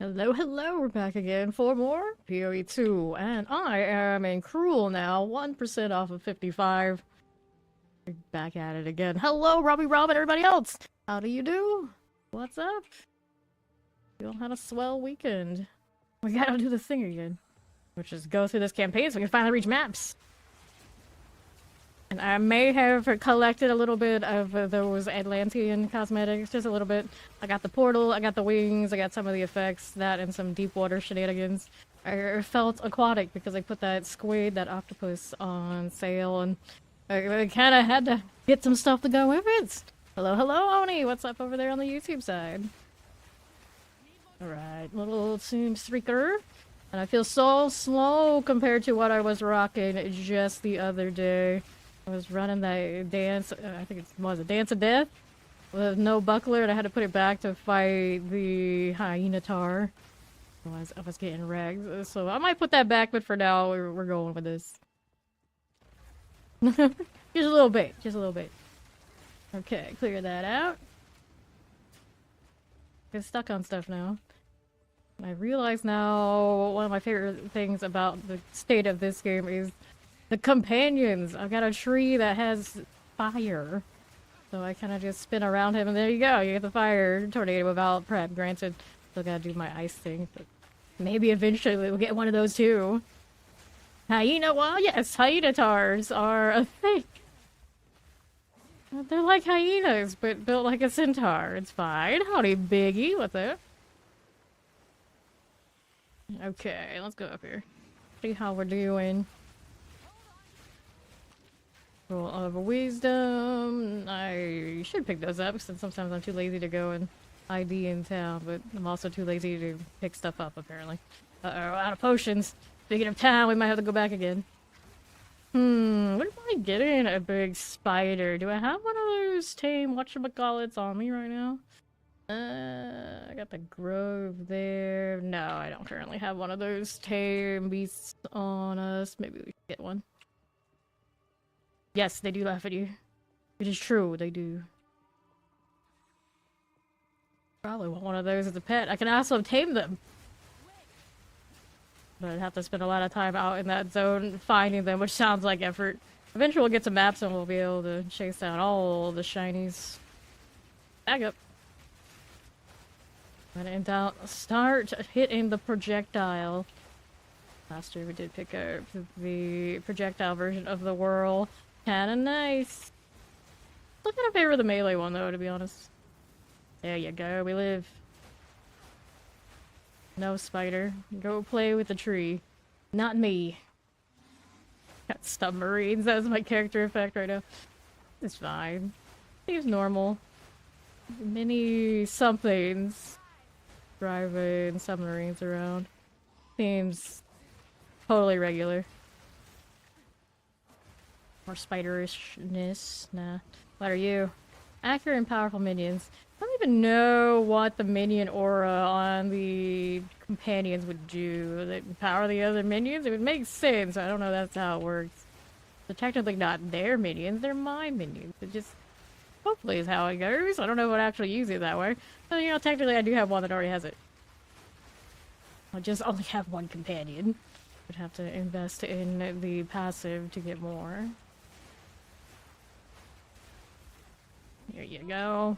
Hello, hello, we're back again for more PoE2, and I am in Cruel now, 1% off of 55. We're back at it again. Hello, Robbie Rob and everybody else! How do you do? What's up? You all had a swell weekend. We gotta do the thing again, which is go through this campaign so we can finally reach maps. And I may have collected a little bit of those Atlantean cosmetics, just a little bit. I got the portal, I got the wings, I got some of the effects, that and some deep water shenanigans. I felt aquatic because I put that squid, that octopus on sale, and I kind of had to get some stuff to go with it. Hello, hello, Oni! What's up over there on the YouTube side? Alright, little Toon Streaker. And I feel so slow compared to what I was rocking just the other day. I was running that dance, I think it was a Dance of Death with no buckler, and I had to put it back to fight the Hyena Tar. I was getting wrecked, so I might put that back, but for now, we're going with this. Just a little bit, just a little bit. Okay, clear that out. Get stuck on stuff now. I realize now one of my favorite things about the state of this game is the companions. I've got a tree that has fire. So I kind of just spin around him and there you go. You get the fire tornado without prep. Granted, still gotta do my ice thing. But maybe eventually we'll get one of those too. Hyena, well yes, hyena tars are a thing. They're like hyenas, but built like a centaur. It's fine. Howdy, Biggie. What's up? Okay, let's go up here. See how we're doing. Roll of wisdom. I should pick those up since sometimes I'm too lazy to go and ID in town, but I'm also too lazy to pick stuff up apparently. Uh-oh, out of potions. Speaking of town, we might have to go back again. What am I getting? A big spider. Do I have one of those tame whatchamacallits on me right now? I got the grove there. No, I don't currently have one of those tame beasts on us. Maybe we should get one. Yes, they do laugh at you. It is true, they do. Probably want one of those as a pet. I can also tame them. But I'd have to spend a lot of time out in that zone finding them, which sounds like effort. Eventually we'll get some maps and we'll be able to chase down all the shinies. Back up. When in doubt, start hitting the projectile. Last year we did pick up the projectile version of the whirl. Kinda nice. Still kinda favor the melee one though, to be honest. There you go, we live. No spider. Go play with the tree. Not me. Got submarines, that's my character effect right now. It's fine. Seems normal. Many somethings driving submarines around. Seems totally regular. More spiderishness. Nah. What are you? Accurate and powerful minions. I don't even know what the minion aura on the companions would do. They power the other minions? It would make sense. I don't know that's how it works. They're technically not their minions, they're my minions. It just hopefully is how it goes. I don't know if I actually use it that way. But you know, technically I do have one that already has it. I just only have one companion. Would have to invest in the passive to get more. Here you go.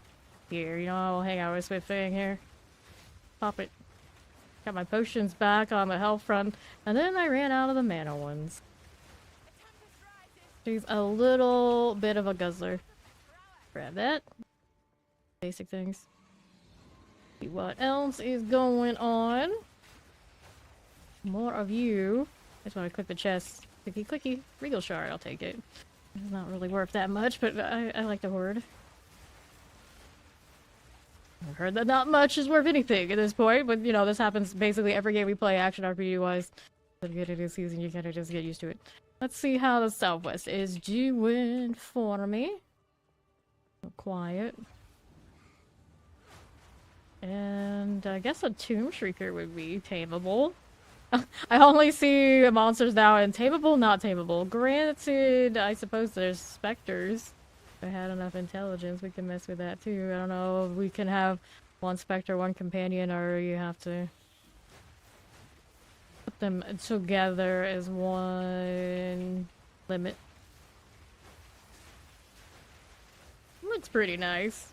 Here, you know, I'll hang out with Swift Fang here. Pop it. Got my potions back on the health front, and then I ran out of the mana ones. She's a little bit of a guzzler. Grab that. Basic things. See what else is going on. More of you. I just want to click the chest. Clicky clicky. Regal shard, I'll take it. It's not really worth that much, but I like the horde. I've heard that not much is worth anything at this point, but you know, this happens basically every game we play action RPG wise. At the beginning of the season, you kind of just get used to it. Let's see how the Southwest is doing for me. Quiet. And I guess a Tomb Shrieker would be tameable. I only see monsters now in tameable, not tameable. Granted, I suppose there's specters. If I had enough intelligence, we can mess with that too. I don't know if we can have one specter, one companion, or you have to put them together as one limit. Looks pretty nice.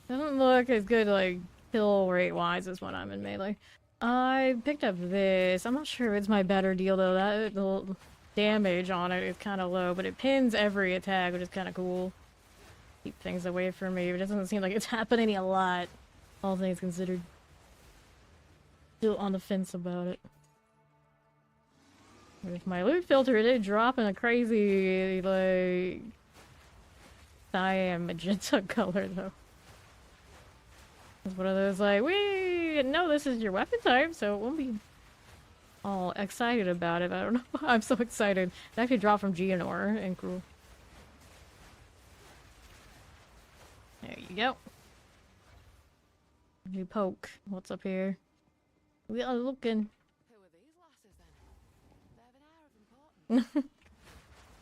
Doesn't look as good, like, kill rate-wise as when I'm in melee. I picked up this. I'm not sure if it's my better deal, though. The damage on it is kind of low, but it pins every attack, which is kind of cool. Keep things away from me. It doesn't seem like it's happening a lot, all things considered. Still on the fence about it. With my loot filter, it did drop in a crazy, like, cyan magenta color, though. It's one of those, like, we know this is your weapon type, so it won't be all excited about it. I don't know. I'm so excited. It actually dropped from Geonor and Cruel. There you go. New poke. What's up here? We are looking. Who are these lasses then?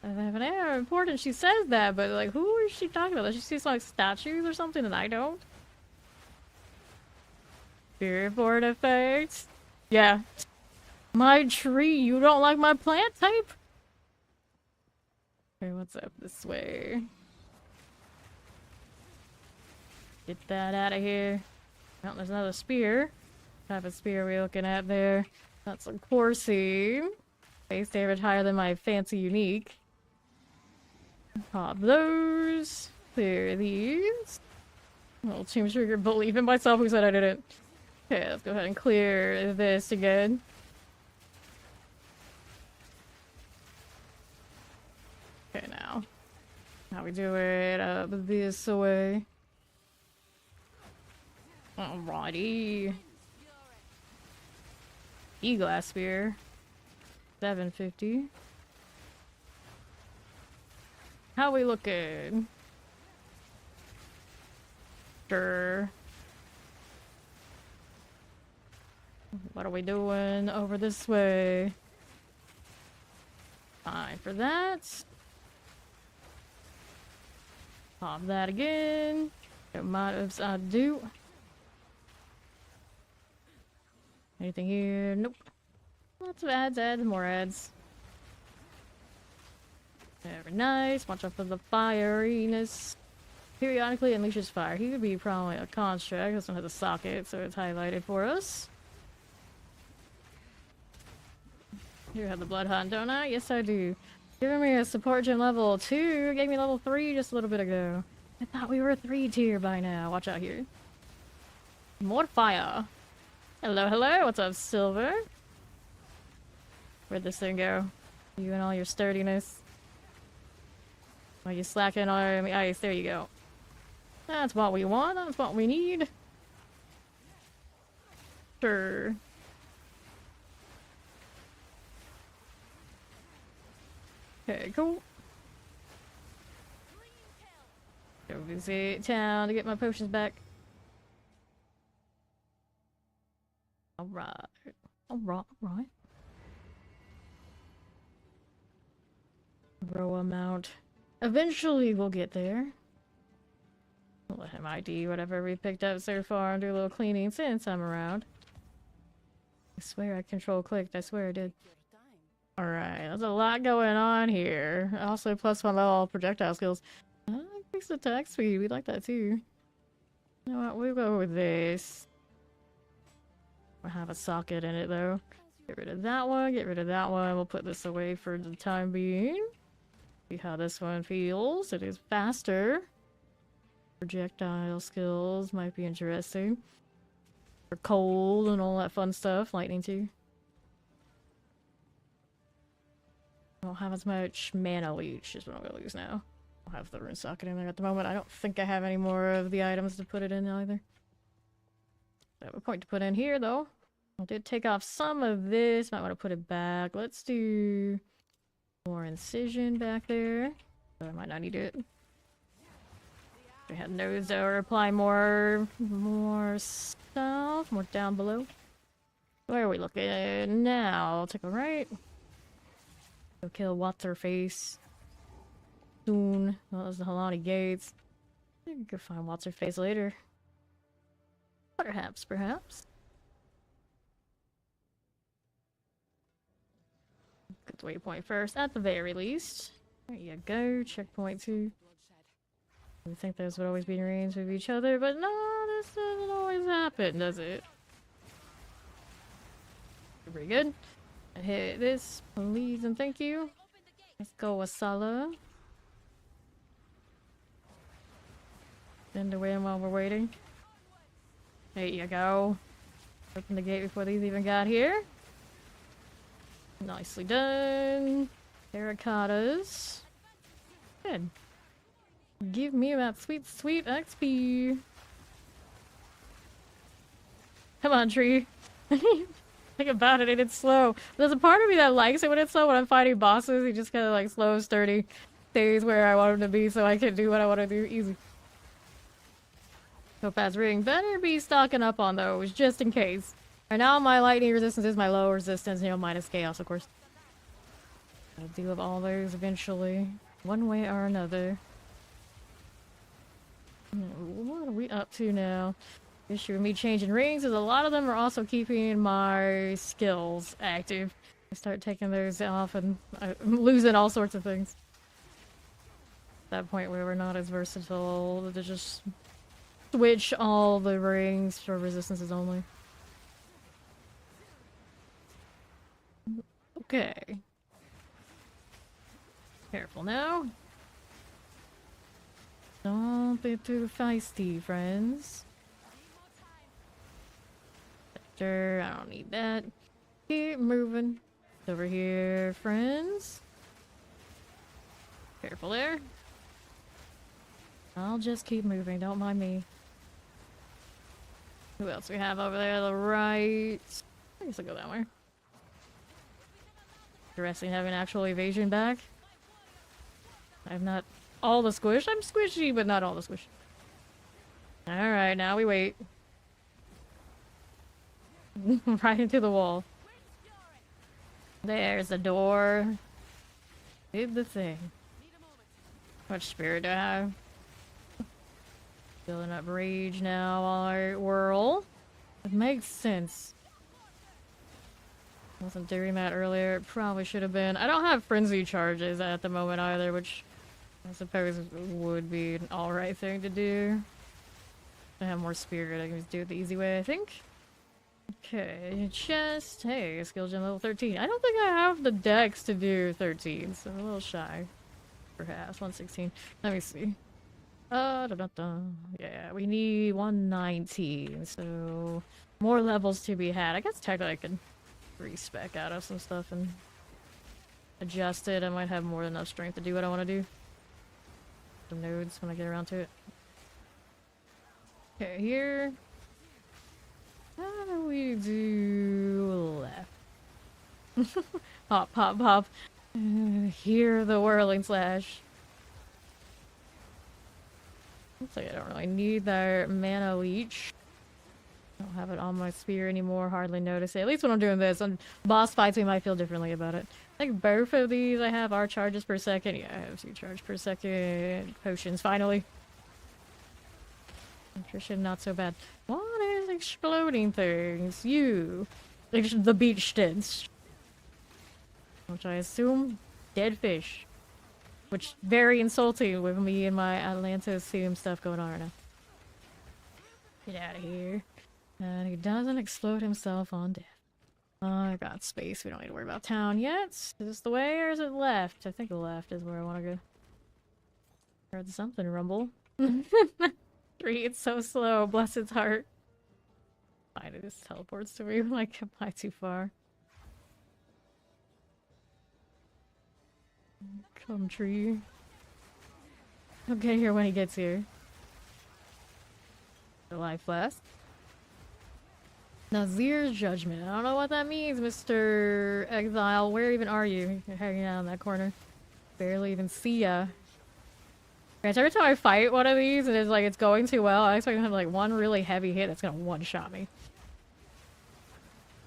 They have an air of importance. I have an air of importance. She says that, but like, who is she talking about? Does she see some like statues or something that I don't? Spirit board effects. Yeah. My tree. You don't like my plant type? Okay, what's up this way? Get that out of here. Oh, there's another spear. What type of spear are we looking at there? That's a Corsi. Base damage higher than my fancy unique. Pop those. Clear these. Well, Team Trigger believe in myself who said I didn't. Okay, let's go ahead and clear this again. Okay, now. How we do it up this way. Alrighty. E-glass spear. 750. How we looking? Sure. What are we doing over this way? Fine for that. Pop that again. Don't mind if I do. Anything here? Nope. Lots of ads, more ads. Very nice. Watch out for the fieriness. Periodically unleashes fire. He could be probably a construct. This one has a socket, so it's highlighted for us. Here I have the blood hunt, don't I? Yes, I do. Giving me a support gem level 2. Gave me level 3 just a little bit ago. I thought we were 3 tier by now. Watch out here. More fire. Hello, hello. What's up, Silver? Where'd this thing go? You and all your sturdiness. Are you slacking on the ice? There you go. That's what we want. That's what we need. Sure. Okay, cool. Go visit town to get my potions back. Alright. Alright. Row amount. Eventually we'll get there. We'll let him ID whatever we picked up so far and do a little cleaning since I'm around. I swear I control clicked. I swear I did. Alright, there's a lot going on here. Also plus one level projectile skills. Increase attack speed. We like that too. You know what? We'll go with this. We'll have a socket in it though. Get rid of that one. Get rid of that one. We'll put this away for the time being. See how this one feels. It is faster. Projectile skills might be interesting. For cold and all that fun stuff. Lightning too. I don't have as much mana leech is what I'm gonna lose now. I'll have the rune socket in there at the moment. I don't think I have any more of the items to put it in either. I have a point to put in here though. I did take off some of this. Might want to put it back. Let's do more incision back there. I might not need it. We have nose or apply more stuff. More down below. Where are we looking now? I'll take a right. Go kill what's her face. Soon. Well, there's the Halani gates. You can find what's her face later. Perhaps. the waypoint first, at the very least. There you go, checkpoint 2. I think those would always be in range of each other, but no, this doesn't always happen, does it? Pretty good. I hit this, please and thank you. Let's go, Asala. Send away while we're waiting. There you go. Open the gate before these even got here. Nicely done. Terracottas. Good. Give me that sweet, sweet XP. Come on, tree. Think about it, it's slow. There's a part of me that likes it when it's slow. When I'm fighting bosses, he just kind of like slow, sturdy, stays where I want him to be so I can do what I want to do easy. Topaz ring better be stocking up on those, just in case. Right now my lightning resistance is my low resistance, you know, minus chaos, of course. I'll deal with all those eventually, one way or another. What are we up to now? Issue with me changing rings is a lot of them are also keeping my skills active. I start taking those off and I'm losing all sorts of things. At that point where we're not as versatile to just switch all the rings for resistances only. Okay. Careful now. Don't be too feisty, friends. Sector, I don't need that. Keep moving. Over here, friends. Careful there. I'll just keep moving, don't mind me. Who else we have over there to the right? I guess I'll go that way. Interesting having actual evasion back. I have not all the squish. I'm squishy, but not all the squish. Alright, now we wait. Right into the wall. There's the door. Did the thing. How much spirit do I have? Building up rage now, alright, whirl. It makes sense. Wasn't doing that earlier, it probably should have been. I don't have frenzy charges at the moment either, which I suppose would be an alright thing to do. I have more spirit, I can just do it the easy way, I think. Okay, chest. Hey, skill gem level 13. I don't think I have the dex to do 13, so I'm a little shy. Perhaps 116. Let me see. Yeah, we need 119, so more levels to be had. I guess technically I could respec out of some stuff and adjust it. I might have more than enough strength to do what I want to do. Some nodes when I get around to it. Okay, here. How do we do left? Pop, pop, pop. Hear the whirling slash. Looks like I don't really need that mana leech. I don't have it on my spear anymore, hardly notice it. At least when I'm doing this. On boss fights we might feel differently about it. I think both of these I have are charges per second. Yeah, I have 2 charges per second. Potions, finally. Nutrition, not so bad. What is exploding things? You. The beach stints. Which I assume dead fish. Which very insulting with me and my Atlantis theme stuff going on right now. Get out of here. And he doesn't explode himself on death. I got space. We don't need to worry about town yet. Is this the way or is it left? I think left is where I want to go. Heard something rumble. 3, it's so slow. Bless its heart. Fine, it just teleports to me like, am I too far? Come, tree. I'll get here when he gets here. The life flask. Nazir's judgment. I don't know what that means, Mr. Exile. Where even are you? You're hanging out in that corner. Barely even see ya. Guys, every time I fight one of these and it's like it's going too well, I expect to have like one really heavy hit that's gonna one-shot me.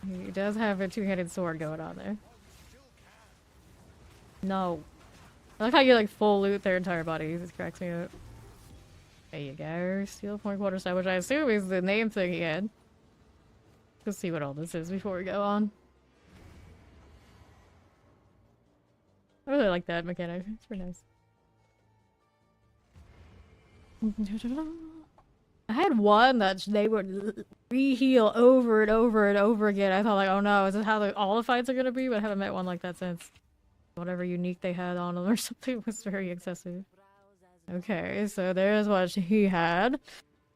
He does have a 2-handed sword going on there. No. I like how you like full loot their entire bodies. It cracks me up. There you go. Steel point quarterstaff, which I assume is the name thing he had. Let's see what all this is before we go on. I really like that mechanic. It's pretty nice. I had one that they would re-heal over and over and over again. I thought like, oh no, is this how all the fights are gonna be? But I haven't met one like that since. Whatever unique they had on them or something was very excessive. Okay, so there's what he had.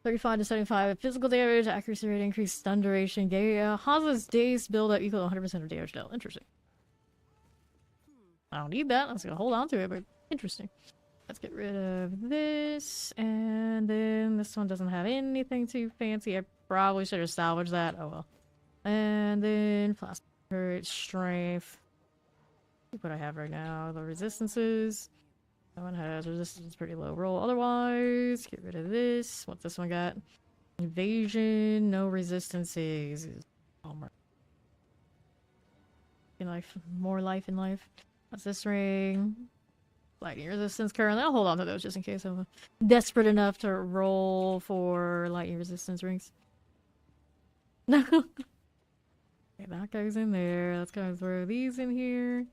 35 to 75 physical damage, accuracy rate increase, stun duration, Haza's days build up equal to 100% of damage dealt. Interesting. I don't need that. I'm just gonna hold on to it, but interesting. Let's get rid of this, and then this one doesn't have anything too fancy. I probably should have salvaged that. Oh well. And then plastic courage, strength. What I have right now, the resistances. That one has resistance pretty low roll. Otherwise, get rid of this. What's this one got? Invasion, no resistances. Bummer. In life, more life in life. What's this ring? Lightning resistance currently. I'll hold on to those just in case I'm desperate enough to roll for lightning resistance rings. Okay, that goes in there. Let's go throw these in here.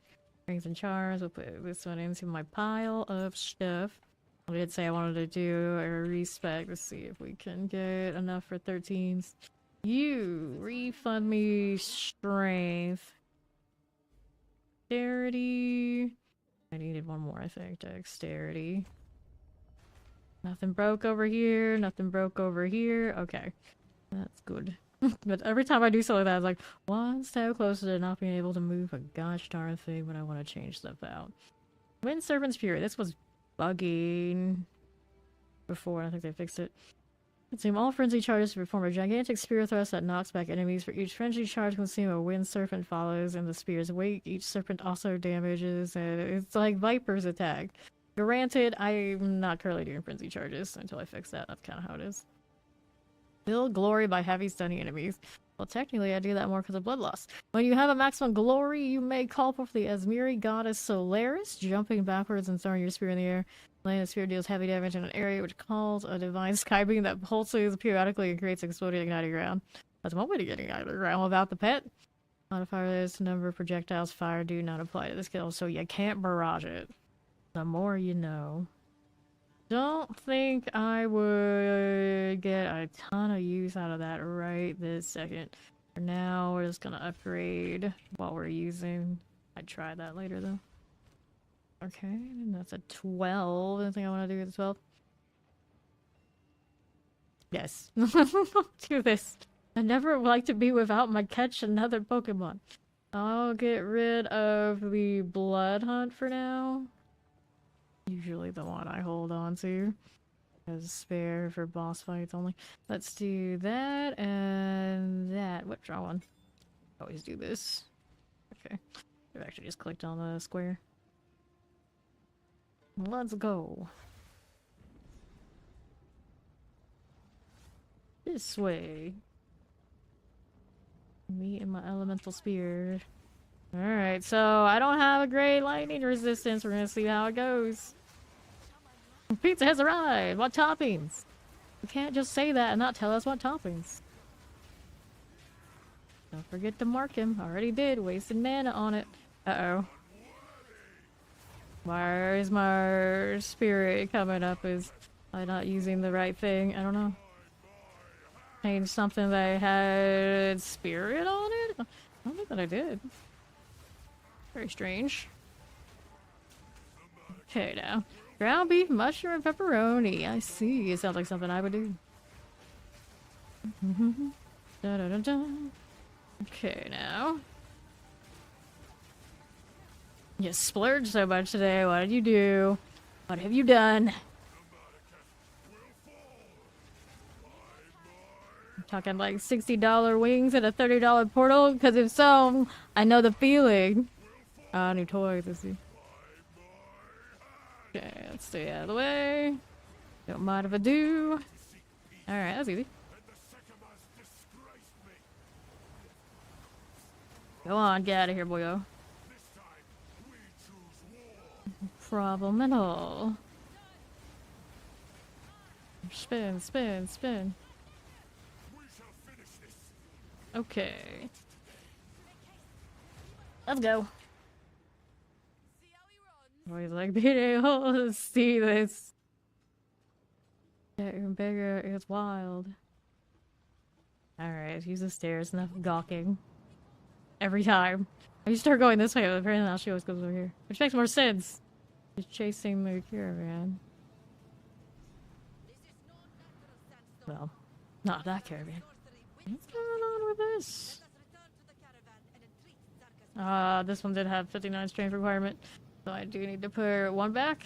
Rings and charms. We'll put this one into my pile of stuff. I did say I wanted to do a respec to see if we can get enough for 13s. You refund me strength. Dexterity. I needed one more, I think. Dexterity. Nothing broke over here. Nothing broke over here. Okay. That's good. But every time I do something like that, it's like one step closer to not being able to move a gosh darn thing when I want to change stuff out. Wind Serpent's Fury. This was bugging before. I think they fixed it. Consume all frenzy charges to perform a gigantic spear thrust that knocks back enemies. For each frenzy charge consume, a wind serpent follows in the spear's wake. Each serpent also damages, and it's like Viper's attack. Granted, I'm not currently doing frenzy charges until I fix that. That's kind of how it is. Build glory by heavy stunning enemies. Well, technically, I do that more because of blood loss. When you have a maximum glory, you may call forth the Asmiri goddess Solaris, jumping backwards and throwing your spear in the air. Laying a spear deals heavy damage in an area which calls a divine sky beam that pulses periodically and creates exploding igniting ground. That's one way to get igniting ground without the pet. Modifiers, number of projectiles fired do not apply to this skill, so you can't barrage it. The more you know. Don't think I would get a ton of use out of that right this second. For now, we're just gonna upgrade what we're using. I'd try that later though. Okay, and that's a 12. Anything I want to do with the 12? Yes. Do this. I never like to be without my catch another Pokemon. I'll get rid of the Blood Hunt for now. Usually the one I hold on to. As spare for boss fights only. Let's do that and that. What draw one? Always do this. Okay. I've actually just clicked on the square. Let's go. This way. Me and my elemental spear. Alright, so I don't have a great lightning resistance. We're gonna see how it goes. Pizza has arrived! What toppings? You can't just say that and not tell us what toppings. Don't forget to mark him. Already did. Wasted mana on it. Uh-oh. Why is my spirit coming up? Is I not using the right thing? I don't know. Change something that had spirit on it? I don't think that I did. Very strange. Okay, now. Ground beef, mushroom, and pepperoni. I see. It sounds like something I would do. Da -da -da -da. Okay, now. You splurged so much today. What did you do? What have you done? I'm talking like $60 wings and a $30 portal? Because if so, I know the feeling. Ah, new toys. Let's see. Okay, let's stay out of the way. Don't mind if I do. Alright, that's easy. Go on, get out of here, boyo. Problem at all. Spin, spin, spin. Okay. Let's go. See how we Always like, video, see this. Getting bigger, it's wild. Alright, use the stairs, enough gawking. Every time. You start going this way, but apparently now she always goes over here. Which makes more sense. She's chasing the caravan. Well, not that caravan. What's going on with this? This one did have 59 strength requirement. So I do need to put one back.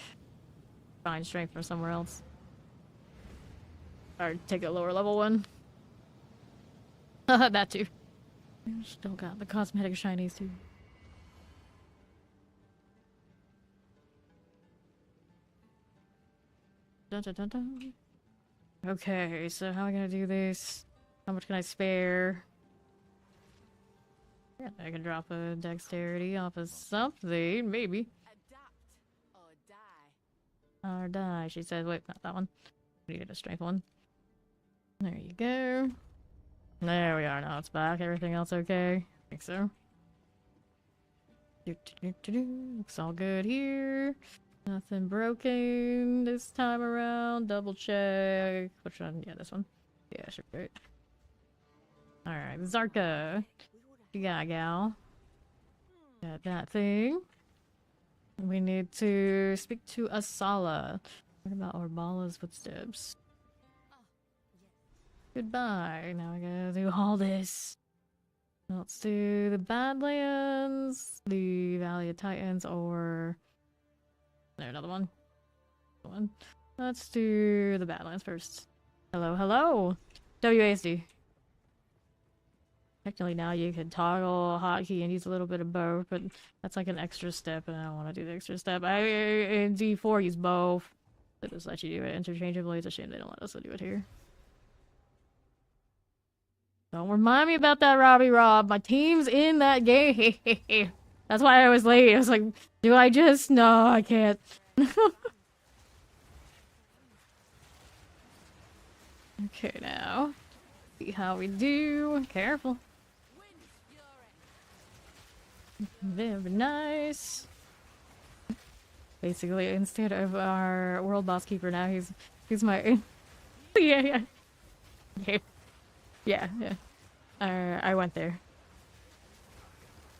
Find strength from somewhere else. Or take a lower level one. That too. Still got the cosmetic shinies too. Dun, dun, dun, dun. Okay, so how am I gonna do this? How much can I spare? Yeah, I can drop a dexterity off of something, maybe. Adapt or die. Or die, she said. Wait, not that one. We need a strength one. There you go. There we are, now it's back. Everything else okay? I think so. Looks all good here. Nothing broken this time around. Double check. Which one? Yeah, this one. Yeah, sure. Great. Alright, Zarka. You got, gal. Got that thing. We need to speak to Asala. What about Orbala's footsteps? Goodbye. Now we gotta do all this. Let's do the Badlands, the Valley of Titans, or... There, another one. Let's do the Badlands first. Hello, hello! WASD. Technically now you can toggle hotkey and use a little bit of both, but that's like an extra step and I don't want to do the extra step. In D4 use both. They just let you do it interchangeably. It's a shame they don't let us do it here. Don't remind me about that, Robbie Rob. My team's in that game. That's why I was late. I was like, do I just... No, I can't. Okay, now. See how we do. Careful. Very nice. Basically, instead of our world boss keeper now, he's my... yeah. Yeah. I went there.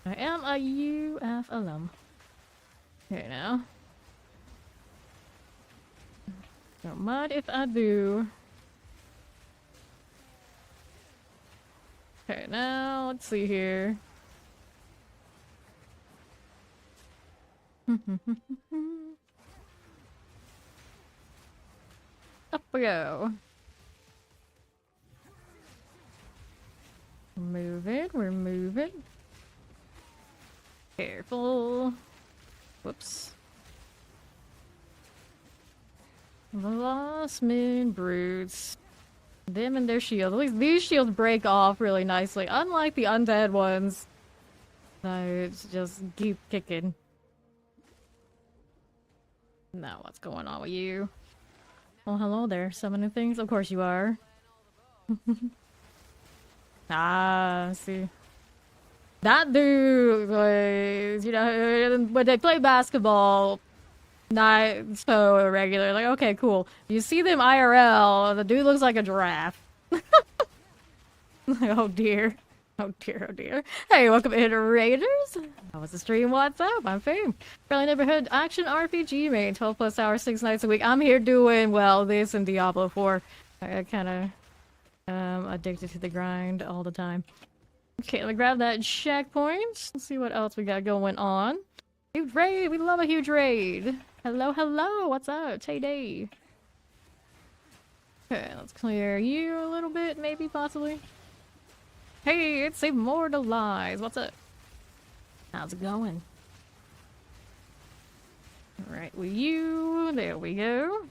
I am a UF alum. Okay, now. Don't mind if I do. Okay, now, let's see here. Up we go. We're moving. Careful. Whoops. The Lost Moon Brutes. Them and their shields. At least these shields break off really nicely. Unlike the undead ones. That just keep kicking. Now what's going on with you? Well, hello there. Summoning things? Of course you are. Ah, see. That dude was, you know, when they play basketball, not so irregular. Like, okay, cool. You see them IRL, the dude looks like a giraffe. Like, oh dear. Oh dear, oh dear. Hey, welcome in, Raiders. How was the stream? What's up? I'm Fame. Friendly Neighborhood Action RPG main. 12 plus hours, 6 nights a week. I'm here doing, well, this and Diablo 4. I kind of addicted to the grind all the time. Okay, let me grab that checkpoint. Let's see what else we got going on. Huge raid! We love a huge raid! Hello, hello! What's up? Tay Day! Okay, let's clear you a little bit, maybe, possibly. Hey, it's Immortalize! What's up? How's it going? Alright, with you. There we go.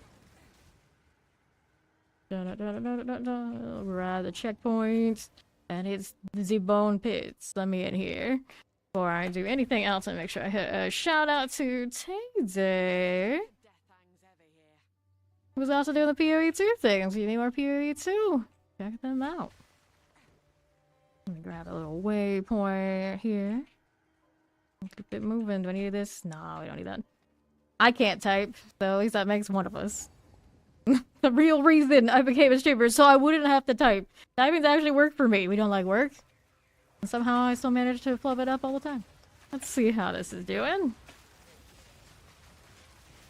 Grab the checkpoint. And it's the Bone Pits. Let me in here. Before I do anything else, and make sure I hit a shout out to Tay. Who's also doing the PoE2 things. You need more PoE2. Check them out. Let me grab a little waypoint here. Keep it moving. Do I need this? No, we don't need that. I can't type, so at least that makes one of us. The real reason I became a streamer, so I wouldn't have to type. Typing's actually work for me. We don't like work. And somehow I still manage to flub it up all the time. Let's see how this is doing.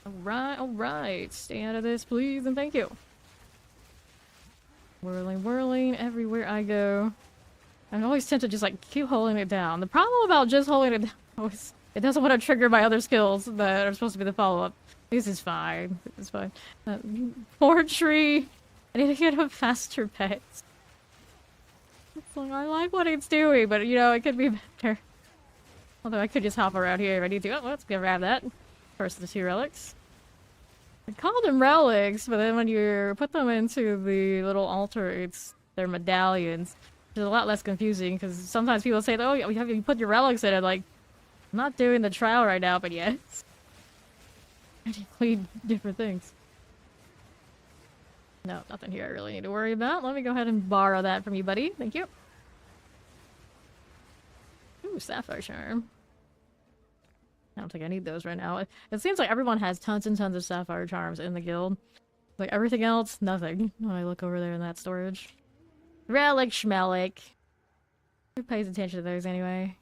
Alright. Stay out of this, please, and thank you. Whirling, whirling everywhere I go. I'm always tempted to just like keep holding it down. The problem about just holding it down is it doesn't want to trigger my other skills that are supposed to be the follow-up. This is fine. This is fine. Poor tree. I need to get a faster pace. I like what it's doing, but you know, it could be better. Although I could just hop around here if I need to. Oh, let's grab that. First, the 2 relics. I call them relics, but then when you put them into the little altar, they're medallions. It's a lot less confusing because sometimes people say, "Oh, you put your relics in it." Like, I'm not doing the trial right now, but yes, I need different things. No, nothing here I really need to worry about. Let me go ahead and borrow that from you, buddy. Thank you. Ooh, Sapphire Charm. I don't think I need those right now. It seems like everyone has tons and tons of Sapphire Charms in the guild. Like, everything else, nothing. When I look over there in that storage. Relic Schmelic. Who pays attention to those anyway?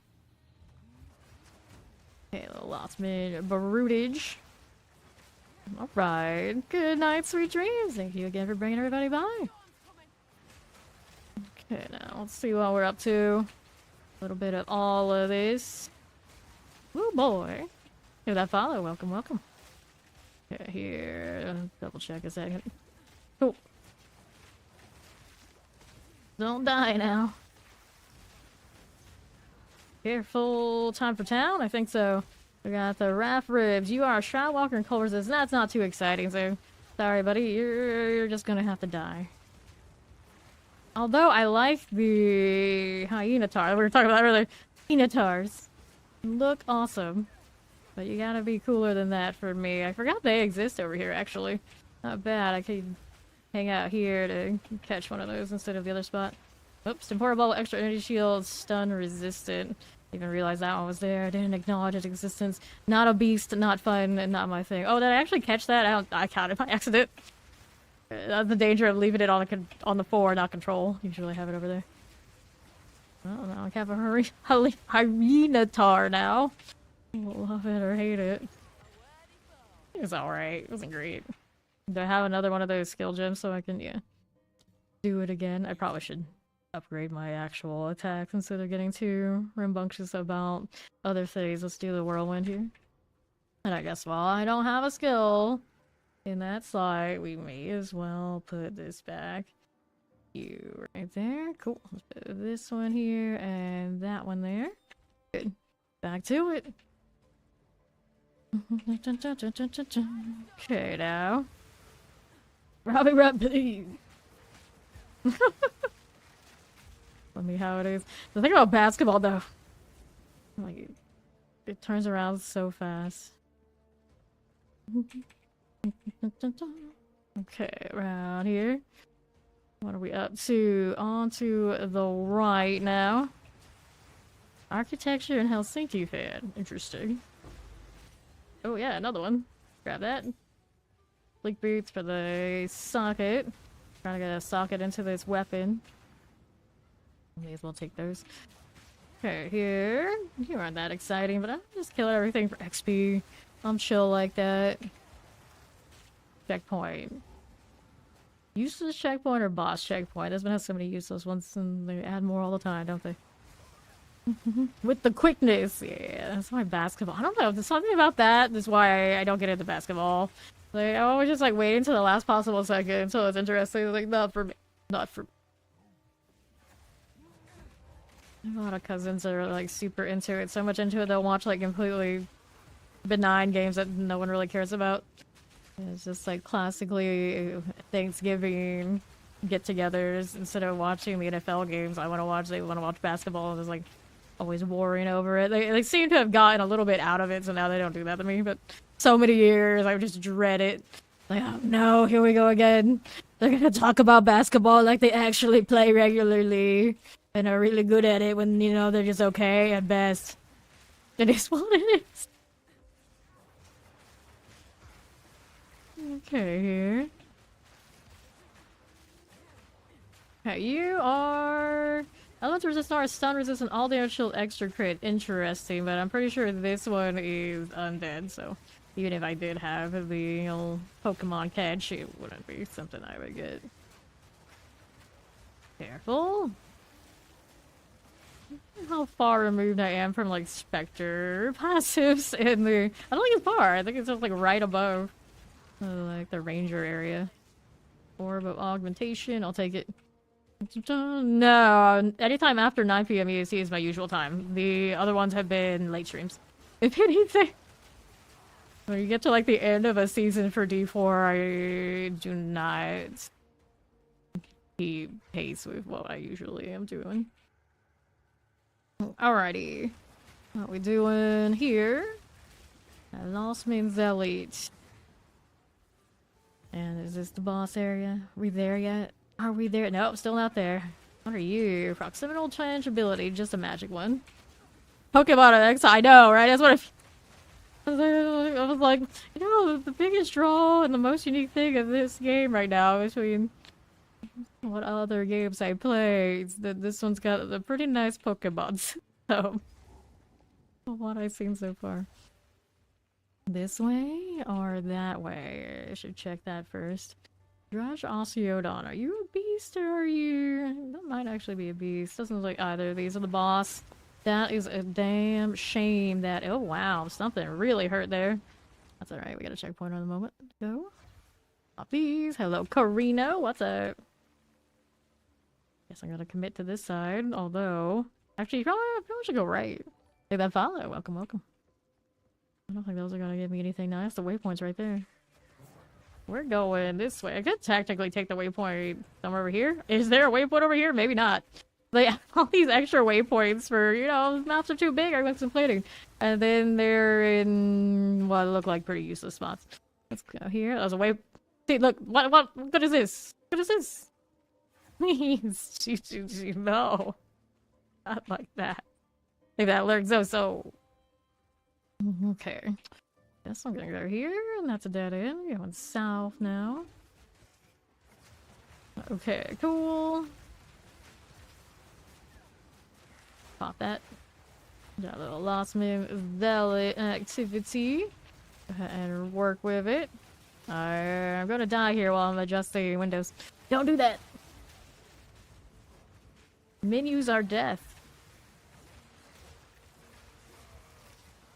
Okay, little Lotsman Barutage. Alright. Good night, sweet dreams. Thank you again for bringing everybody by. Okay, now let's see what we're up to. A little bit of all of this. Oh boy. Hey, that follow. Welcome, welcome. Okay, here. Double check a second. Oh. Don't die now. Careful. Time for town? I think so. We got the Raft Ribs. You are a Shroud Walker and cold resist. That's not too exciting, so sorry, buddy. You're just gonna have to die. Although I like the Hyena Tar. We were talking about earlier. Hyena Tars look awesome. But you gotta be cooler than that for me. I forgot they exist over here, actually. Not bad. I could hang out here to catch one of those instead of the other spot. Oops. Temporal Bubble, extra energy shield, stun resistant. Even realized that one was there. I didn't acknowledge its existence. Not a beast, not fun, and not my thing. Oh, did I actually catch that? I caught it by accident. That's the danger of leaving it on the floor, not control. Usually have it over there. Oh, now I have a Hyena Tar now. Love it or hate it. It was alright. It wasn't great. Do I have another one of those skill gems so I can, yeah, do it again? I probably should upgrade my actual attacks instead of getting too rambunctious about other things. Let's do the whirlwind here. And I guess while I don't have a skill in that slide, we may as well put this back. You right there. Cool. Let's put this one here and that one there. Good. Back to it. Okay, now. Robbie Rub, please. Let me how it is. The thing about basketball, though, like, it turns around so fast. Okay, around here. What are we up to? On to the right now. Architecture in Helsinki fan. Interesting. Oh yeah, another one. Grab that. Bleak boots for the socket. Trying to get a socket into this weapon. May as well take those. Okay, here. You aren't that exciting, but I'm just killing everything for XP. I'm chill like that. Checkpoint. Useless checkpoint or boss checkpoint? This one has so many useless ones and they add more all the time, don't they? With the quickness, yeah, that's why basketball. I don't know, there's something about that. That's why I don't get into basketball. Like, I always just like wait until the last possible second until it's interesting. Like, not for me. Not for me. A lot of cousins are like super into it, so much into it they'll watch like completely benign games that no one really cares about. It's just like classically Thanksgiving get-togethers. Instead of watching the NFL games, they want to watch basketball, and there's like always warring over it. They seem to have gotten a little bit out of it, so now they don't do that to me. But so many years, I just dread it. Like, oh no, here we go again. They're gonna talk about basketball like they actually play regularly and are really good at it when, you know, they're just okay at best. It is what it is. Okay, here. Okay, you are... Element resistant, stun resistant, all damage shield, extra crit. Interesting, but I'm pretty sure this one is undead, so... Even if I did have the old Pokemon catch, it wouldn't be something I would get. Careful. How far removed I am from like Spectre passives in the... I don't think it's far, I think it's just like right above like the ranger area. Orb of augmentation, I'll take it. No, anytime after 9 PM EST is my usual time. The other ones have been late streams. If anything... When you get to like the end of a season for D4, I do not keep pace with what I usually am doing. Alrighty. What we doing here? Lost means elite. And is this the boss area? Are we there yet? Are we there? Nope, still not there. What are you? Proximal change ability, just a magic one. Pokemon X, I know, right? That's what I was like, you know, the biggest draw and the most unique thing of this game right now between what other games I play is that this one's got the pretty nice Pokemons. So, from what I've seen so far. This way or that way? I should check that first. Drudge Osteodon, are you a beast or are you... That might actually be a beast. Doesn't look like either of these are the boss. That is a damn shame that... Oh wow, something really hurt there. That's alright, we got a checkpoint on the moment. Go. Puppies. Hello, Carino. What's up? Guess I'm gonna commit to this side, although... Actually, probably should go right. Take that follow. Welcome, welcome. I don't think those are gonna give me anything nice. The waypoint's right there. We're going this way. I could technically take the waypoint somewhere over here. Is there a waypoint over here? Maybe not. Like, all these extra waypoints for, you know, maps are too big, I'm complaining. And then they're in what look like pretty useless spots. Let's go here. There's a way. See, look, what is this? What is this? Please, no. Not like that. Like that lurks so. Okay. Guess I'm gonna go here, and that's a dead end. Going south now. Okay, cool. Pop that. Got a little Lost Man Zealot activity. Go ahead and work with it. I'm gonna die here while I'm adjusting windows. Don't do that! Menus are death.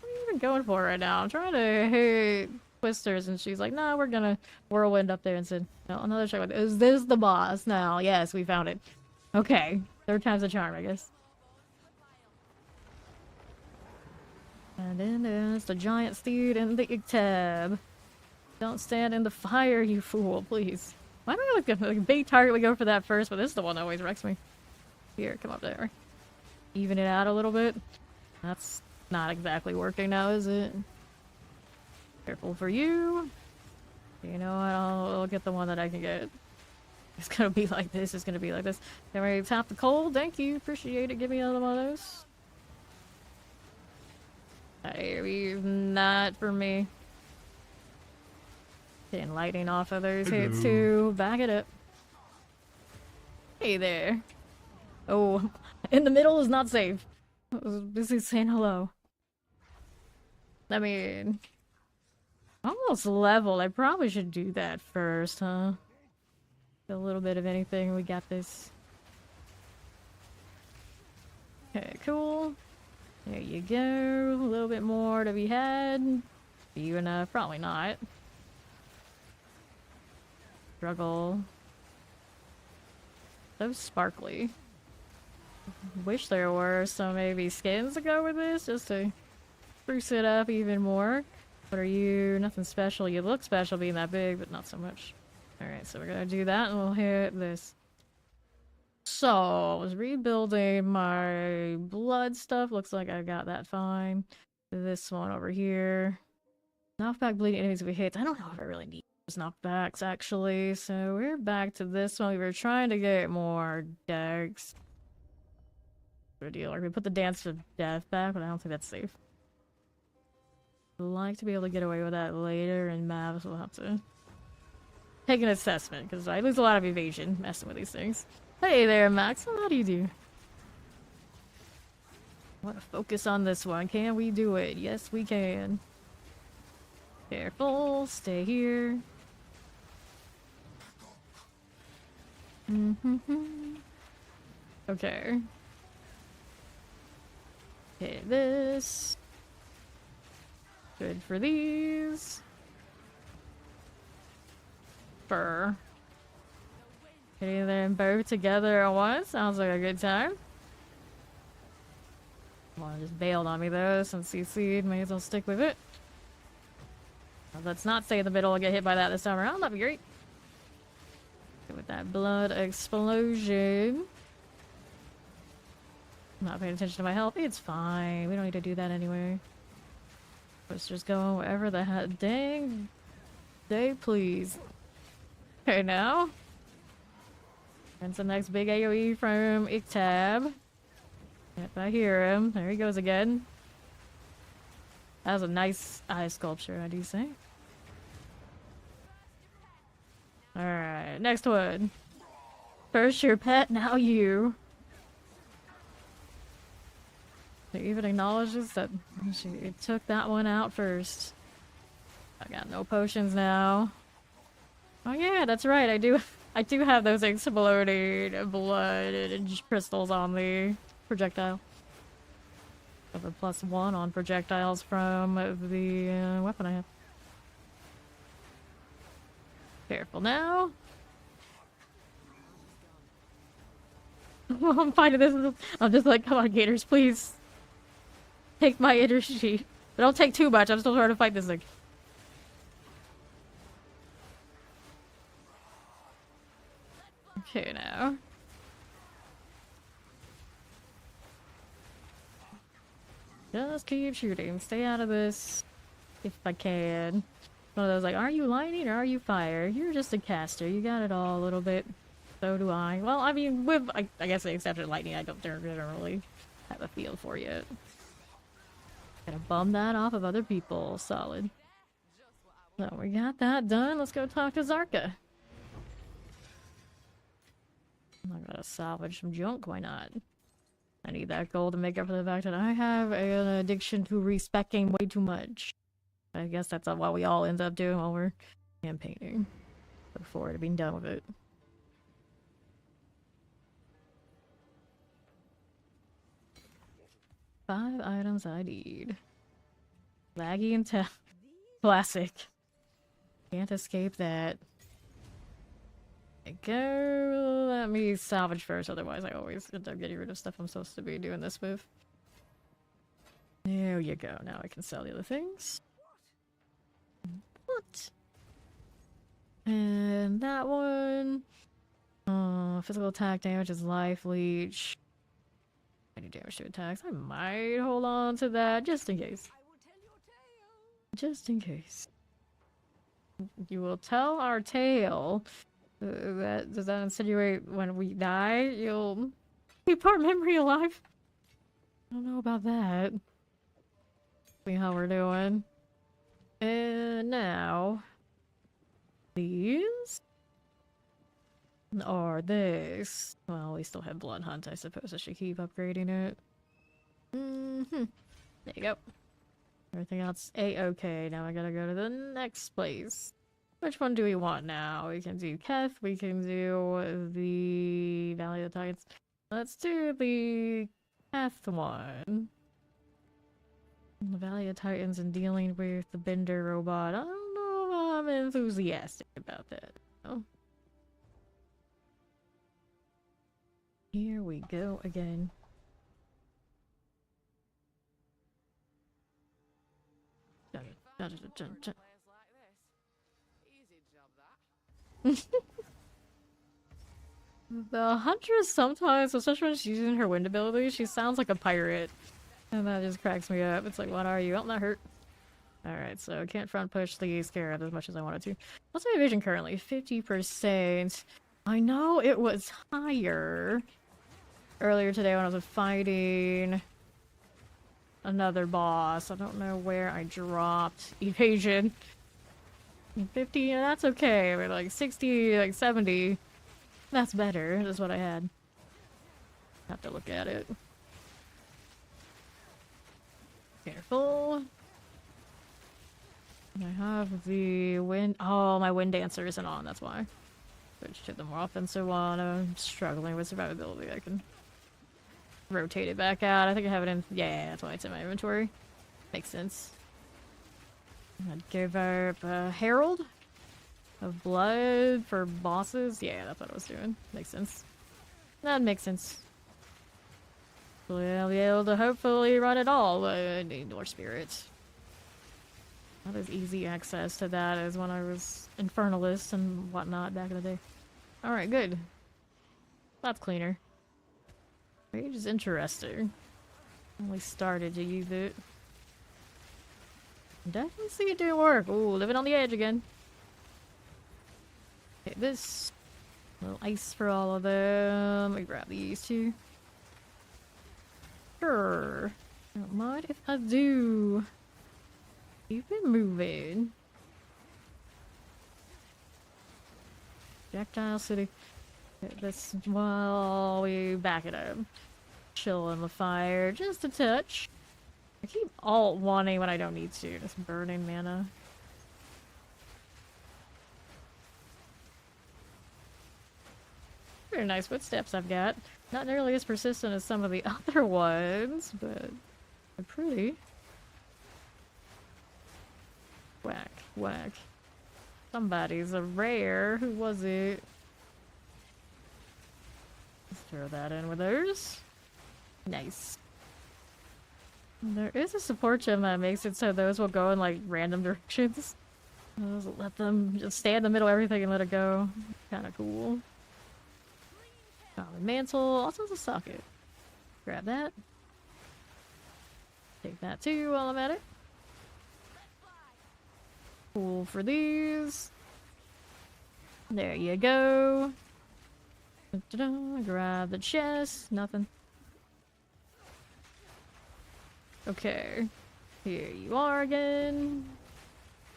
What are you even going for right now? I'm trying to hit Twisters and she's like, no, we're gonna whirlwind up there instead. No, another check. Is this the boss now? Yes, we found it. Okay. Third time's a charm, I guess. And then there's the giant steed and the tab. Don't stand in the fire, you fool, please. Why do I always get like a big target? We go for that first, but this is the one that always wrecks me. Here, come up there. Even it out a little bit. That's not exactly working now, is it? Careful for you. You know what? I'll get the one that I can get. It's gonna be like this. It's gonna be like this. Can we tap the coal? Thank you. Appreciate it. Give me another one of those. Hey, not for me. Getting lighting off of those hits too. Back it up. Hey there. Oh, in the middle is not safe. I was busy saying hello. I mean, almost level. I probably should do that first, huh? A little bit of anything. We got this. Okay, cool. There you go. A little bit more to be had. You enough? Probably not. Struggle. So sparkly. Wish there were some maybe skins to go with this, just to spruce it up even more. What are you? Nothing special. You look special being that big, but not so much. Alright, so we're gonna do that and we'll hit this. So, I was rebuilding my blood stuff. Looks like I got that fine. This one over here. Knockback bleeding enemies we hit. I don't know if I really need those knockbacks, actually. So, we're back to this one. We were trying to get more dex. Good deal. Or we put the dance of death back, but I don't think that's safe. I'd like to be able to get away with that later, and Mavs will have to take an assessment, because I lose a lot of evasion messing with these things. Hey there, Max. How do you do? I want to focus on this one. Can we do it? Yes, we can. Careful. Stay here. Okay. Okay, this. Good for these. Fur. Hitting them both together at once. Sounds like a good time. Well, just bailed on me though, since CC'd. May as well stick with it. Let's not stay in the middle and get hit by that this time around. That'd be great. With that blood explosion. I'm not paying attention to my health. It's fine. We don't need to do that anyway. Let's just go wherever the heck. Dang. They please. Okay, now. And the next big AoE from Iktab. If I hear him. There he goes again. That was a nice eye sculpture, I do say. Alright, next one. First your pet, now you. It even acknowledges that she took that one out first. I got no potions now. Oh yeah, that's right, I do have those exploding blood and crystals on the projectile. Have a +1 on projectiles from the weapon I have. Careful now. I'm finding this. I'm just like, come on, Gators, please. Take my energy. But don't take too much. I'm still trying to fight this thing. Okay, now. Just keep shooting. Stay out of this. If I can. One of those like, are you lightning or are you fire? You're just a caster. You got it all a little bit. So do I. Well, I mean, with, I guess the exception of lightning, I don't really have a feel for yet. Gonna bum that off of other people. Solid. So we got that done. Let's go talk to Zarka. I'm gonna salvage some junk. Why not? I need that gold to make up for the fact that I have an addiction to respecting way too much. I guess that's what we all end up doing while we're campaigning. Look forward to being done with it. Five items I need. Laggy and classic. Can't escape that. Go. Let me salvage first, otherwise I always end up getting rid of stuff I'm supposed to be doing this with. There you go. Now I can sell the other things. What? And that one. Physical attack damage is life leech. Any damage to attacks. I might hold on to that just in case. Just in case. You will tell our tale. Does that insinuate when we die, you'll keep our memory alive? I don't know about that. See how we're doing. And now, these are this. Well, we still have Blood Hunt. I suppose I should keep upgrading it. There you go. Everything else A-okay. Now I gotta go to the next place. Which one do we want now? We can do Keth. We can do the Valley of the Titans. Let's do the Keth one. The Valley of Titans and dealing with the Bender robot. I don't know if I'm enthusiastic about that. Oh. Here we go again. Dun, dun, dun, dun, dun. The Huntress sometimes, especially when she's using her wind ability, she sounds like a pirate. And that just cracks me up. It's like, what are you? Oh, that hurt. Alright, so can't front push the Scarab as much as I wanted to. What's my evasion currently? 50%. I know it was higher earlier today when I was fighting another boss. I don't know where I dropped evasion. 50, yeah, that's okay. But like 60, like 70, that's better. That's what I had. Have to look at it. Careful. I have the wind. Oh, my wind dancer isn't on. That's why. Switch to the more offensive one. I'm struggling with survivability. I can rotate it back out. I think I have it in. Yeah, that's why it's in my inventory. Makes sense. I'd give up Herald of Blood for bosses. Yeah, that's what I was doing. Makes sense. That makes sense. I'll be able to hopefully run it all. I need more spirits. Not as easy access to that as when I was Infernalist and whatnot back in the day. Alright, good. That's cleaner. Rage is interesting. Only started to use it. Definitely see it doing work. Ooh, living on the edge again. Okay, this. A little ice for all of them. Let me grab these two. Sure. Don't mind if I do. Keep it moving. Projectile City. Okay, this while we back it up. Chill in the fire just a touch. I keep alt wanting when I don't need to. Just burning mana. Very nice footsteps I've got. Not nearly as persistent as some of the other ones, but they're pretty. Whack, whack. Somebody's a rare. Who was it? Let's throw that in with theirs. Nice. There is a support gem that makes it so those will go in like random directions. Just let them just stay in the middle of everything and let it go. Kinda cool. Common mantle, also has a socket. Grab that. Take that too while I'm at it. Cool for these. There you go. Da-da-da. Grab the chest. Nothing. Okay. Here you are again.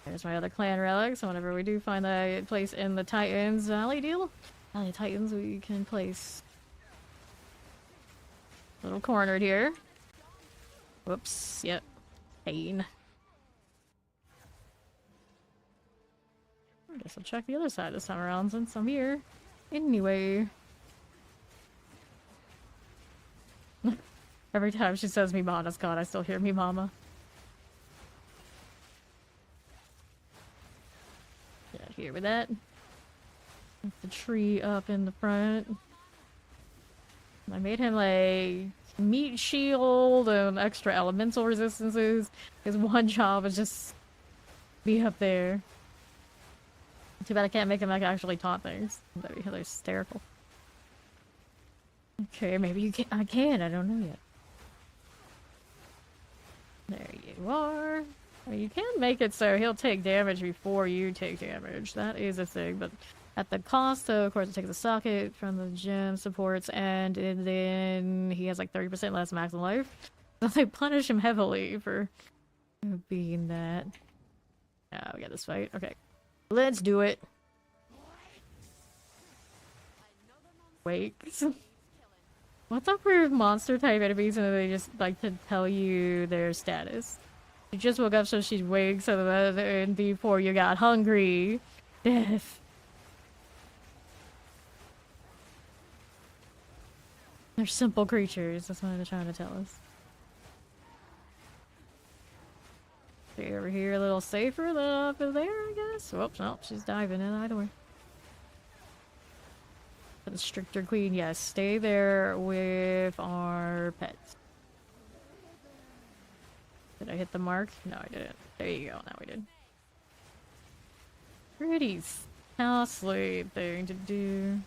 There's my other clan relic, so whenever we do find that place in the Titans Valley deal, Valley of Titans, we can place a little cornered here. Whoops. Yep. Pain. I guess I'll check the other side this time around since I'm here. Anyway. Every time she says me mama's god, I still hear me mama. Yeah, here with that. With the tree up in the front. I made him like meat shield and extra elemental resistances. His one job is just be up there. Too bad I can't make him like actually taunt things. That'd be hysterical. Okay, maybe you can. I can. I don't know yet. There you are. I mean, you can make it so he'll take damage before you take damage. That is a thing, but at the cost of course, it takes a socket from the gem supports, and then he has like 30% less max life. So they punish him heavily for being that. Ah, we got this fight. Okay. Let's do it. Wait. What's up with monster type enemies and they just like to tell you their status? You just woke up so she's weak, so that and before you got hungry. Death. They're simple creatures, that's what they're trying to tell us. Okay, over here a little safer than up in there, I guess. Whoops, no, she's diving in either way. The stricter queen, yes, stay there with our pets. Did I hit the mark? No, I didn't. There you go, now we did. Pretty costly thing to do.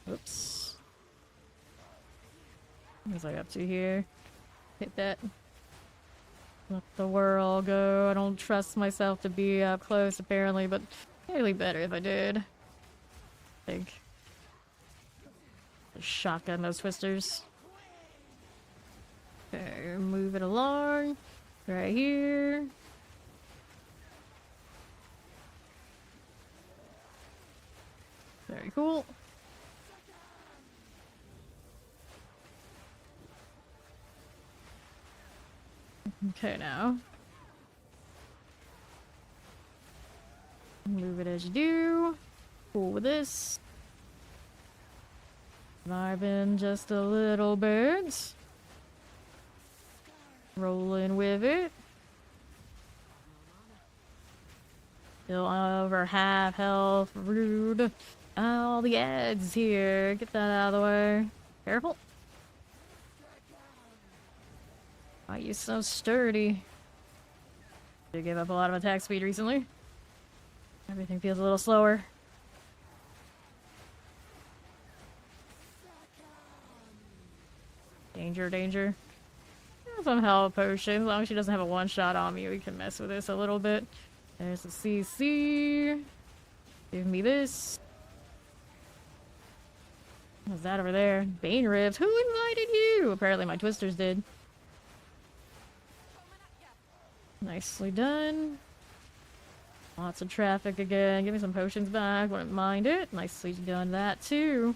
Oops. What was I up to here? Hit that. Let the world go. I don't trust myself to be up close, apparently, but really better if I did. I think. Shotgun those twisters. Okay, move it along. Right here. Very cool. Okay, now. Move it as you do. Cool with this. Vibing just a little bit. Rolling with it. Still over half health. Rude. All the ads here. Get that out of the way. Careful. Why are you so sturdy? You gave up a lot of attack speed recently. Everything feels a little slower. Danger, danger. Some health potion. As long as she doesn't have a one-shot on me, we can mess with this a little bit. There's the CC. Give me this. What's that over there? Bane Ribs. Who invited you? Apparently my twisters did. Nicely done. Lots of traffic again. Give me some potions back. Wouldn't mind it. Nicely done that too.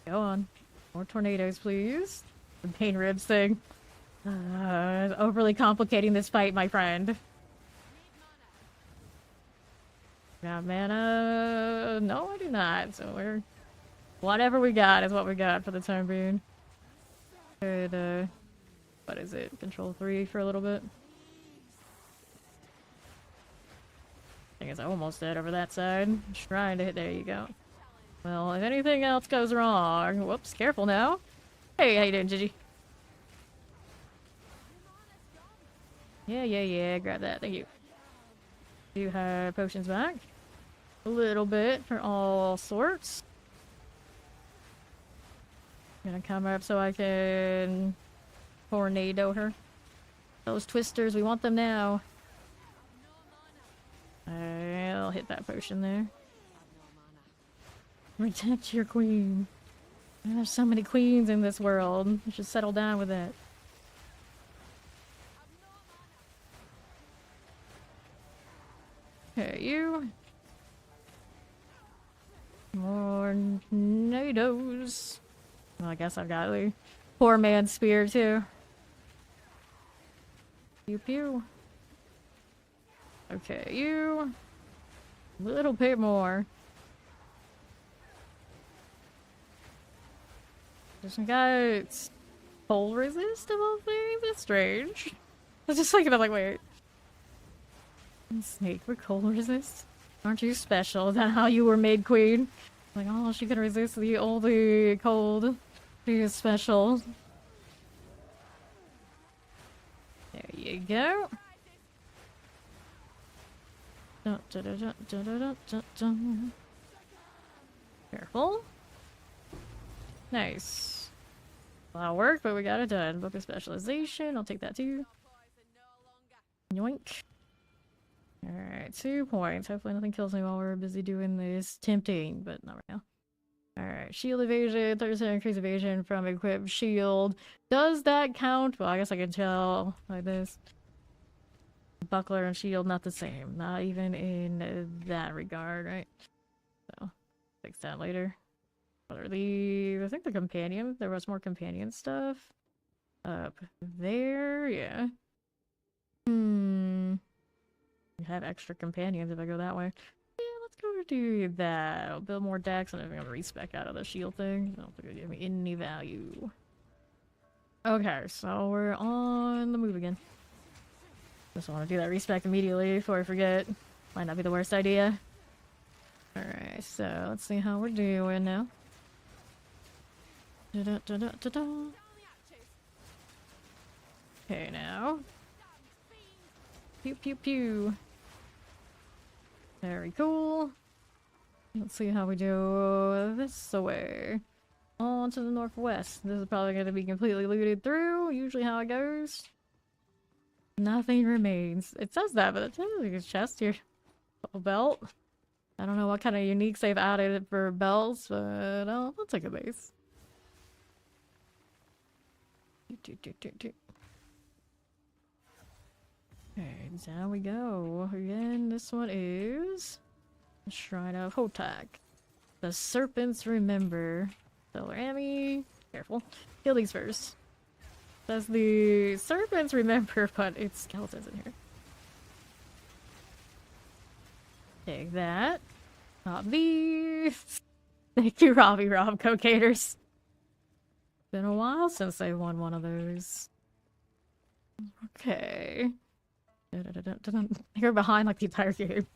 Go on. More tornadoes, please. The Bane Ribs thing. Overly complicating this fight, my friend. Got mana? No, I do not. So we're... Whatever we got is what we got for the time being. Good, what is it? Control 3 for a little bit. I guess I'm almost dead over that side. Just trying to hit. There you go. Well, if anything else goes wrong... Whoops, careful now. Hey, how you doing, Gigi? Yeah, grab that. Thank you. Do have potions back. A little bit for all sorts. Gonna come up so I can tornado her. Those twisters, we want them now. I'll hit that potion there. Protect your queen. There's so many queens in this world. You should settle down with it. Okay, you. More tornadoes. Well, I guess I've got the poor man's spear too. Pew pew. Okay, you. A little bit more. Just got cold resist of all things. That's strange. I was just thinking about like, wait. Snake with cold resist? Aren't you special? Is that how you were made queen? Like, oh, she can resist the cold. She is special. There you go. Dun, dun, dun, dun, dun, dun, dun, dun. Careful. Nice. A lot of work, but we got it done. Book of specialization. I'll take that too. Yoink. Alright, 2 points. Hopefully nothing kills me while we're busy doing this. Tempting, but not right now. Alright, shield evasion, 30% increase evasion from equipped shield. Does that count? Well, I guess I can tell like this. Buckler and shield, not the same. Not even in that regard, right? So, fix that later. What are the... I think the companion. There was more companion stuff. Up there, yeah. Have extra companions if I go that way. Yeah, let's go do that. I'll build more decks and I'm gonna respec out of the shield thing. I don't think it'll give me any value. Okay, so we're on the move again. Just want to do that respec immediately before I forget. Might not be the worst idea. Alright, so let's see how we're doing now. Okay, now. Pew pew pew. Very cool. Let's see how we do this away. On to the northwest. This is probably going to be completely looted through. Usually how it goes. Nothing remains. It says that, but it says like a chest here. A belt. I don't know what kind of uniques they've added for belts, but I'll take a base. Okay, down we go. Again, this one is Shrine of Hotak. The Serpents Remember. So, Amy, careful. Kill these first. That's the Serpents Remember, but it's skeletons in here. Take that. Not these. Thank you, Robbie Rob Cocainers. Been a while since I won one of those. Okay. You're behind like the entire game.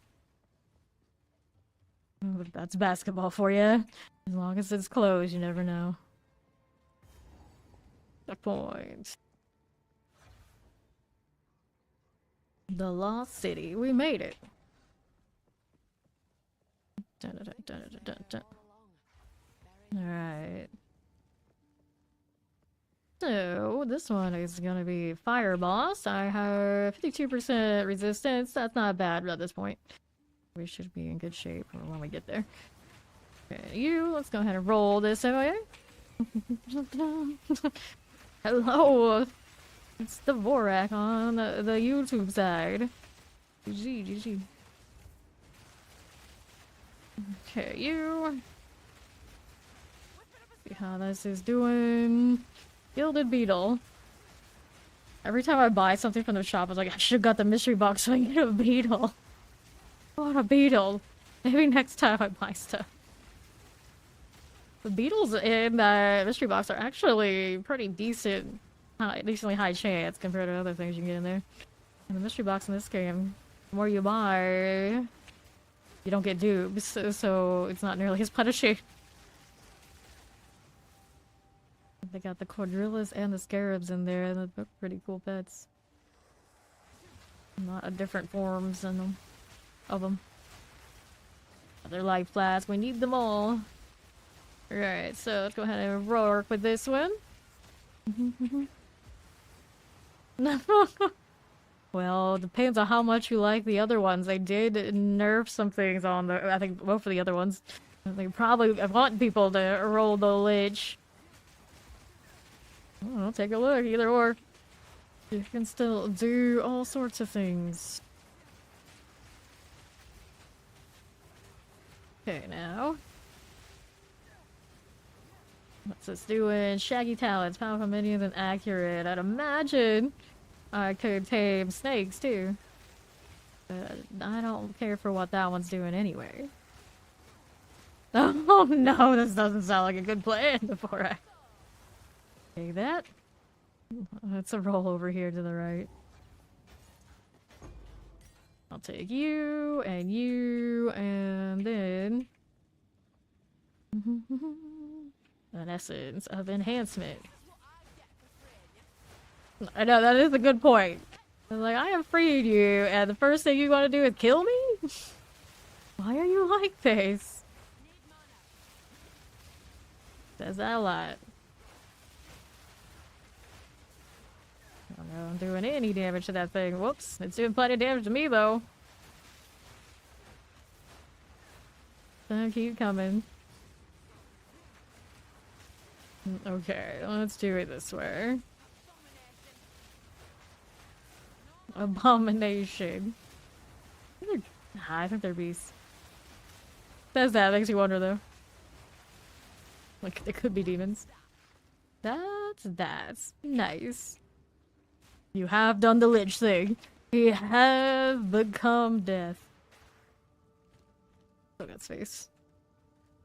Oh, that's basketball for you. As long as it's closed, you never know. Checkpoint. The Lost City. We made it. Alright. So, this one is gonna be Fire Boss. I have 52% resistance. That's not bad at this point. We should be in good shape when we get there. Okay, let's go ahead and roll this away. Hello! It's the Vorak on the YouTube side. GG. Okay, see how this is doing. Gilded Beetle. Every time I buy something from the shop, I was like, I should have got the mystery box so I can get a beetle. I want a beetle. Maybe next time I buy stuff. The beetles in the mystery box are actually pretty decently high chance compared to other things you can get in there. And the mystery box in this game, the more you buy, you don't get dupes, so it's not nearly as punishing. They got the Quadrillas and the Scarabs in there, and they're pretty cool pets. A lot of different forms in them, of them. Other life flasks, we need them all. Alright, so let's go ahead and work with this one. Well, depends on how much you like the other ones. They did nerf some things on I think both of the other ones. They probably want people to roll the Lich. I'll take a look, either or. You can still do all sorts of things. Okay, now. What's this doing? Shaggy talents, powerful minions, and accurate. I'd imagine I could tame snakes too. But I don't care for what that one's doing anyway. Oh no, this doesn't sound like a good plan before I take that. Let's roll over here to the right. I'll take you, and then... an essence of enhancement. I know, that is a good point. Like, I have freed you, and the first thing you want to do is kill me? Why are you like this? Says that a lot. I don't know I'm doing any damage to that thing. Whoops. It's doing plenty of damage to me, though. So keep coming. Okay, let's do it this way. Abomination. I think they're beasts. Says that, makes you wonder though. Like, they could be demons. That's nice. You have done the Lich thing. You have become death. Still got space.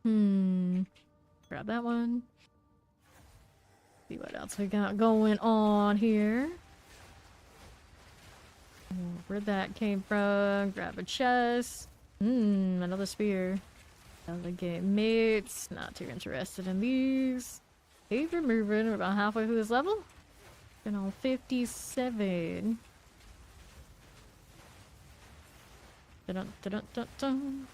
Grab that one. See what else we got going on here. Where that came from. Grab a chest. Another spear. Delegate mates. Not too interested in these. Favorite movement. We're about halfway through this level. Been on 57. Dun-dun-dun-dun-dun.